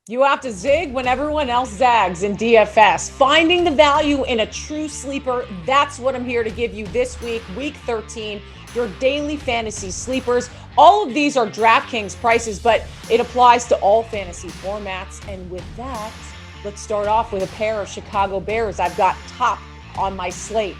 You have to zig when everyone else zags in DFS. Finding the value in a true sleeper, that's what I'm here to give you this week, week 13, your daily fantasy sleepers. All of these are DraftKings prices, but it applies to all fantasy formats. And with that, let's start off with a pair of Chicago Bears I've got top on my slate.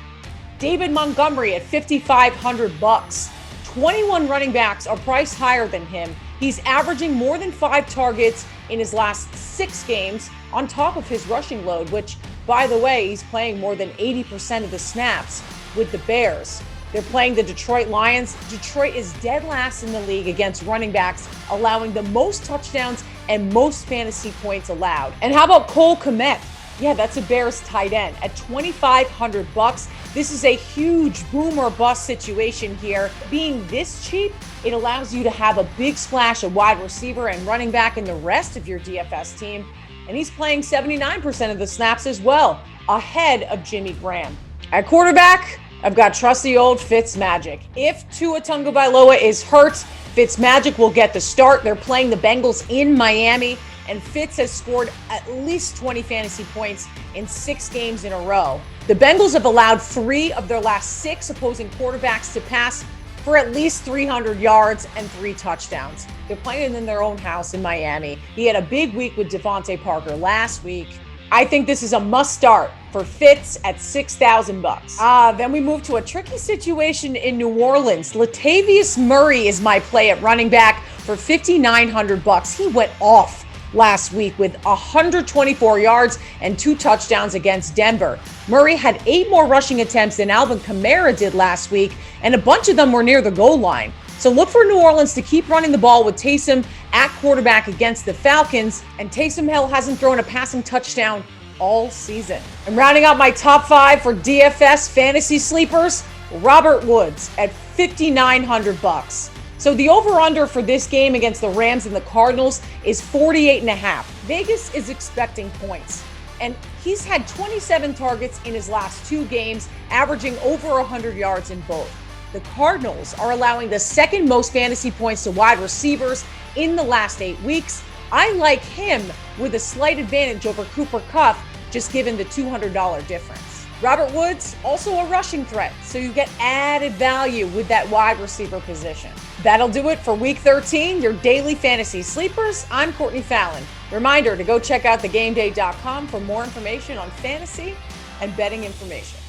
David Montgomery at $5,500. 21 running backs are priced higher than him. He's averaging more than 5 targets in his last 6 games on top of his rushing load, which, by the way, he's playing more than 80% of the snaps with the Bears. They're playing the Detroit Lions. Detroit is dead last in the league against running backs, allowing the most touchdowns and most fantasy points allowed. And how about Cole Kmet? Yeah, that's a Bears tight end at $2,500. This is a huge boom or bust situation here. Being this cheap, it allows you to have a big splash of wide receiver and running back in the rest of your DFS team. And he's playing 79% of the snaps as well, ahead of Jimmy Graham. At quarterback, I've got trusty old FitzMagic. If Tua Tagovailoa is hurt, FitzMagic will get the start. They're playing the Bengals in Miami, and Fitz has scored at least 20 fantasy points in 6 games in a row. The Bengals have allowed 3 of their last 6 opposing quarterbacks to pass for at least 300 yards and 3 touchdowns. They're playing in their own house in Miami. He had a big week with Devontae Parker last week. I think this is a must start for Fitz at $6,000. Then we move to a tricky situation in New Orleans. Latavius Murray is my play at running back for $5,900. He went off last week with 124 yards and 2 touchdowns against Denver. Murray had 8 more rushing attempts than Alvin Kamara did last week, and a bunch of them were near the goal line. So look for New Orleans to keep running the ball with Taysom at quarterback against the Falcons, and Taysom Hill hasn't thrown a passing touchdown all season. I'm rounding out my top 5 for DFS fantasy sleepers. Robert Woods at $5,900. So the over-under for this game against the Rams and the Cardinals is 48.5. Vegas is expecting points, and he's had 27 targets in his last 2 games, averaging over 100 yards in both. The Cardinals are allowing the second most fantasy points to wide receivers in the last 8 weeks. I like him with a slight advantage over Cooper Kupp, just given the $200 difference. Robert Woods, also a rushing threat, so you get added value with that wide receiver position. That'll do it for Week 13, your daily fantasy sleepers. I'm Courtney Fallon. Reminder to go check out thegameday.com for more information on fantasy and betting information.